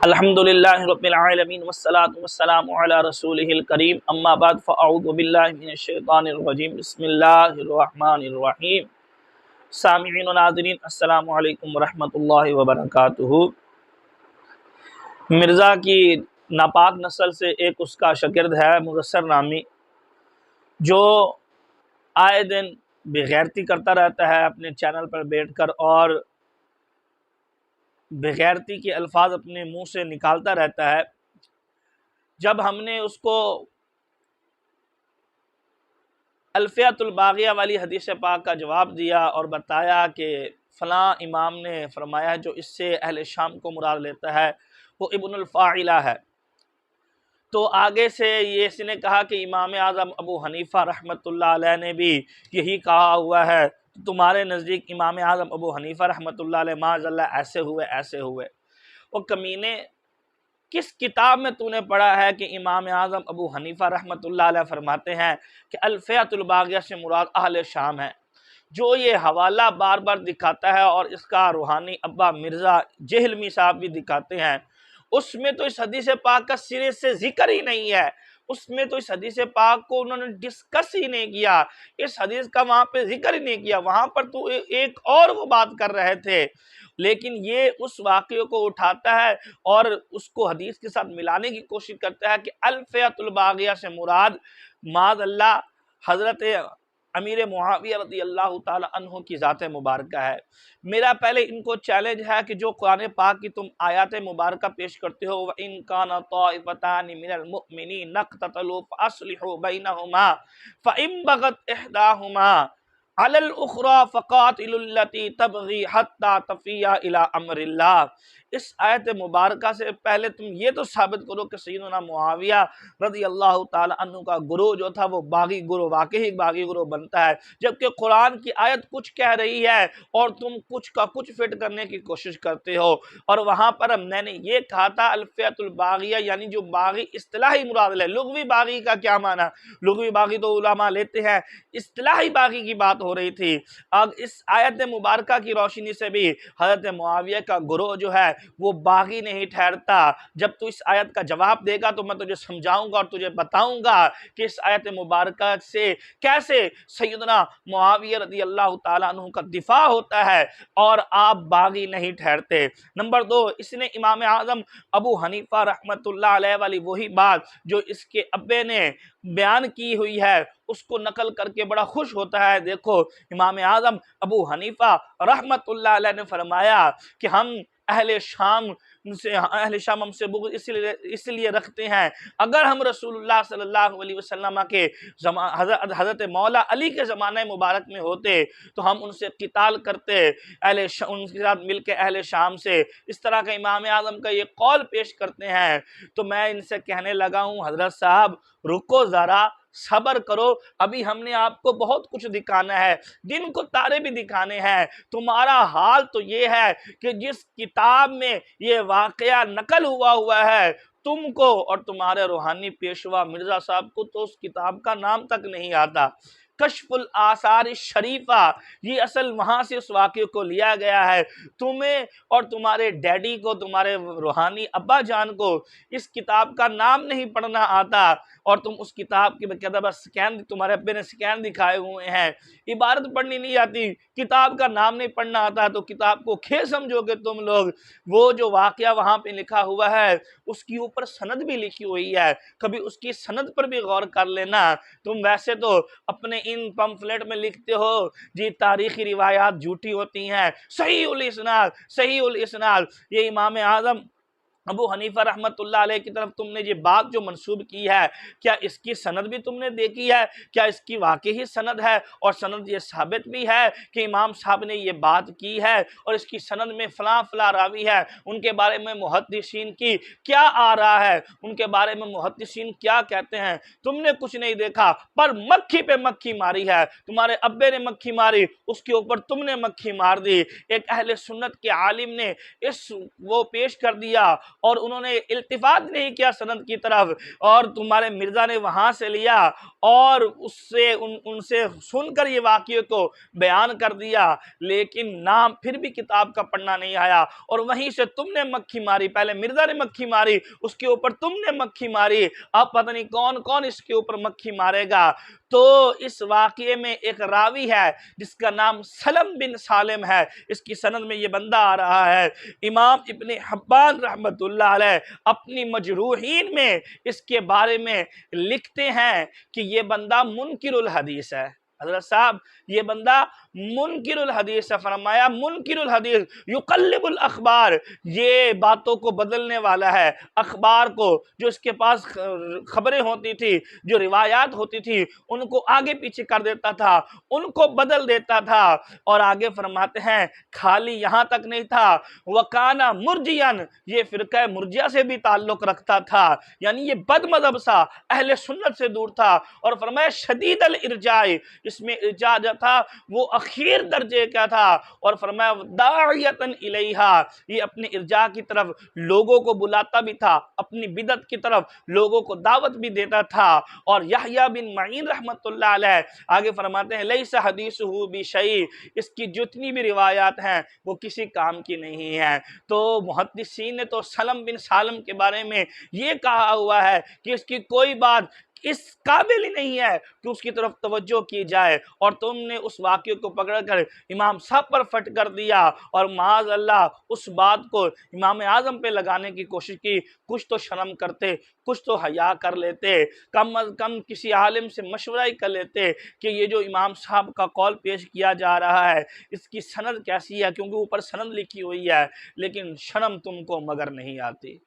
الحمدللہ رب العالمین والصلاة والسلام علی رسولہ الکریم اما بعد فاعوذ باللہ من الشیطان الرجیم بسم اللہ الرحمن الرحیم۔ سامعین و ناظرین السلام علیکم ورحمۃ اللہ وبرکاتہ۔ مرزا کی ناپاک نسل سے ایک اس کا شاگرد ہے مدثر نامی، جو آئے دن بغیرتی کرتا رہتا ہے اپنے چینل پر بیٹھ کر، اور بغیرتی کے الفاظ اپنے منہ سے نکالتا رہتا ہے۔ جب ہم نے اس کو الفیۃ الباغیہ والی حدیث پاک کا جواب دیا اور بتایا کہ فلاں امام نے فرمایا جو اس سے اہل شام کو مراد لیتا ہے وہ ابن الفاعلہ ہے، تو آگے سے یہ اس نے کہا کہ امام اعظم ابو حنیفہ رحمۃ اللہ علیہ نے بھی یہی کہا ہوا ہے، تمہارے نزدیک امام اعظم ابو حنیفہ رحمۃ اللہ علیہ معاذ اللہ ایسے ہوئے۔ وہ کمینے، کس کتاب میں تو نے پڑھا ہے کہ امام اعظم ابو حنیفہ رحمۃ اللہ علیہ فرماتے ہیں کہ الفیۃ الباغیہ سے مراد اہل شام ہے؟ جو یہ حوالہ بار بار دکھاتا ہے اور اس کا روحانی ابا مرزا جہلمی صاحب بھی دکھاتے ہیں، اس میں تو اس حدیث پاک کا سرے سے ذکر ہی نہیں ہے، اس میں تو اس حدیث پاک کو انہوں نے ڈسکس ہی نہیں کیا، اس حدیث کا وہاں پہ ذکر ہی نہیں کیا، وہاں پر تو ایک اور وہ بات کر رہے تھے، لیکن یہ اس واقعے کو اٹھاتا ہے اور اس کو حدیث کے ساتھ ملانے کی کوشش کرتا ہے کہ الفیۃ الباغیہ سے مراد معاذ اللہ حضرت امیر معاویہ رضی اللہ تعالی عنہ کی ذات مبارکہ ہے۔ میرا پہلے ان کو چیلنج ہے کہ جو قرآن پاک کی تم آیات مبارکہ پیش کرتے ہو وَإِن كَانَ طَائِفَتَانِ مِنَ الْمُؤْمِنِينَ اقْتَتَلُوا فَأَصْلِحُوا بَيْنَهُمَا فَإِن بَغَتْ إِحْدَاهُمَا عَلَى الْأُخْرَى فَقَاتِلُوا الَّتِي تَبْغِي حَتَّى تَفِيَّ إِلَىٰ أَمْرِ اللَّهِ۔ اس آیت مبارکہ سے پہلے تم یہ تو ثابت کرو کہ سیدنا معاویہ رضی اللہ تعالی عنہ کا گروہ جو تھا وہ باغی گروہ، واقعی باغی گروہ بنتا ہے، جبکہ قرآن کی آیت کچھ کہہ رہی ہے اور تم کچھ کا کچھ فٹ کرنے کی کوشش کرتے ہو۔ اور وہاں پر میں نے یہ کہا تھا الفیۃ الباغیہ یعنی جو باغی اصطلاحی مراد ہے، لغوی باغی کا کیا معنی؟ لغوی باغی تو علماء لیتے ہیں، اصطلاحی باغی کی بات ہو رہی تھی۔ اب اس آیت مبارکہ کی روشنی سے بھی حضرت معاویہ کا گروہ جو ہے وہ باغی نہیں ٹھہرتا۔ جب تو اس آیت کا جواب دے گا تو میں تجھے سمجھاؤں گا اور تجھے بتاؤں گا کہ اس آیت مبارکہ سے کیسے سیدنا معاویہ رضی اللہ تعالیٰ عنہ کا دفاع ہوتا ہے اور آپ باغی نہیں ٹھہرتے۔ نمبر دو، اس نے امام اعظم ابو حنیفہ رحمۃ اللہ علیہ والی وہی بات جو اس کے ابے نے بیان کی ہوئی ہے اس کو نقل کر کے بڑا خوش ہوتا ہے۔ دیکھو امام اعظم ابو حنیفہ رحمۃ اللہ علیہ نے فرمایا کہ ہم اہل شام ہم سے بغض اس لیے رکھتے ہیں، اگر ہم رسول اللہ صلی اللہ علیہ وسلم کے حضرت مولا علی کے زمانہ مبارک میں ہوتے تو ہم ان سے قتال کرتے، ان کے ساتھ مل کے اہل شام سے۔ اس طرح کا امام اعظم کا یہ قول پیش کرتے ہیں، تو میں ان سے کہنے لگا ہوں حضرت صاحب رکو ذرا، صبر کرو، ابھی ہم نے آپ کو بہت کچھ دکھانا ہے، دن کو تارے بھی دکھانے ہیں۔ تمہارا حال تو یہ ہے کہ جس کتاب میں یہ واقعہ نقل ہوا ہے تم کو اور تمہارے روحانی پیشوا مرزا صاحب کو تو اس کتاب کا نام تک نہیں آتا۔ کشف الآثار الشریفہ، یہ اصل وہاں سے اس واقعے کو لیا گیا ہے۔ تمہیں اور تمہارے ڈیڈی کو، تمہارے روحانی ابا جان کو اس کتاب کا نام نہیں پڑھنا آتا، اور تم اس کتاب کے بقیدہ سکین، تمہارے ابے نے سکین دکھائے ہوئے ہیں، عبارت پڑھنی نہیں آتی، کتاب کا نام نہیں پڑھنا آتا، تو کتاب کو کھے سمجھو گے تم لوگ؟ وہ جو واقعہ وہاں پہ لکھا ہوا ہے اس کی اوپر سند بھی لکھی ہوئی ہے، کبھی اس کی سند پر بھی غور کر لینا۔ تم ویسے تو اپنے ان پمفلیٹ میں لکھتے ہو جی تاریخی روایات جھوٹی ہوتی ہیں، صحیح الاسناد، یہ امام اعظم ابو حنیفہ رحمۃ اللہ علیہ کی طرف تم نے یہ بات جو منسوب کی ہے، کیا اس کی سند بھی تم نے دیکھی ہے؟ کیا اس کی واقعی سند ہے؟ اور سند یہ ثابت بھی ہے کہ امام صاحب نے یہ بات کی ہے اور اس کی سند میں فلاں راوی ہے، ان کے بارے میں محدثین کی کیا آ رہا ہے، ان کے بارے میں محدثین کیا کہتے ہیں؟ تم نے کچھ نہیں دیکھا، پر مکھی پہ مکھی ماری ہے، تمہارے ابے نے مکھی ماری، اس کے اوپر تم نے مکھی مار دی۔ ایک اہل سنت کے عالم نے وہ پیش کر دیا اور انہوں نے التفات نہیں کیا سند کی طرف، اور تمہارے مرزا نے وہاں سے لیا اور اس سے ان سے سن کر یہ واقعے کو بیان کر دیا، لیکن نام پھر بھی کتاب کا پڑھنا نہیں آیا، اور وہیں سے تم نے مکھی ماری، پہلے مرزا نے مکھی ماری، اس کے اوپر تم نے مکھی ماری، اب پتہ نہیں کون کون اس کے اوپر مکھی مارے گا۔ تو اس واقعے میں ایک راوی ہے جس کا نام سلم بن سالم ہے، اس کی سند میں یہ بندہ آ رہا ہے۔ امام ابن حبان رحمت اللہ علیہ اپنی مجروحین میں اس کے بارے میں لکھتے ہیں کہ یہ بندہ منکر الحدیث ہے۔ حضرت صاحب یہ بندہ منکر الحدیث ہے، فرمایا منکر الحدیث یقلب الاخبار، یہ باتوں کو بدلنے والا ہے، اخبار کو، جو اس کے پاس خبریں ہوتی تھی، جو روایات ہوتی تھی، ان کو آگے پیچھے کر دیتا تھا، ان کو بدل دیتا تھا۔ اور آگے فرماتے ہیں خالی یہاں تک نہیں تھا، وَقَانَ مُرْجِيًا، یہ فرقہ مرجیہ سے بھی تعلق رکھتا تھا، یعنی یہ بد مذہب سا، اہل سنت سے دور تھا۔ اور فرمایا شدید الارجاء، اس میں ارجاء جو تھا وہ اخیر درجے کا تھا، اور فرمایا داعیۃ الیہا، یہ اپنے ارجاء کی طرف لوگوں کو بلاتا بھی تھا، اپنی بدعت کی طرف لوگوں کو دعوت بھی دیتا تھا۔ اور یحییٰ بن معین رحمت اللہ علیہ آگے فرماتے ہیں لیس حدیثہ بشیء، اس کی جتنی بھی روایات ہیں وہ کسی کام کی نہیں ہیں۔ تو محدثین نے تو سلم بن سالم کے بارے میں یہ کہا ہوا ہے کہ اس کی کوئی بات اس قابل ہی نہیں ہے کہ اس کی طرف توجہ کی جائے، اور تم نے اس واقعے کو پکڑ کر امام صاحب پر فٹ کر دیا، اور معاذ اللہ اس بات کو امام اعظم پہ لگانے کی کوشش کی۔ کچھ تو شرم کرتے، کچھ تو حیا کر لیتے، کم از کم کسی عالم سے مشورہ ہی کر لیتے کہ یہ جو امام صاحب کا قول پیش کیا جا رہا ہے اس کی سند کیسی ہے، کیونکہ اوپر سند لکھی ہوئی ہے، لیکن شرم تم کو مگر نہیں آتی۔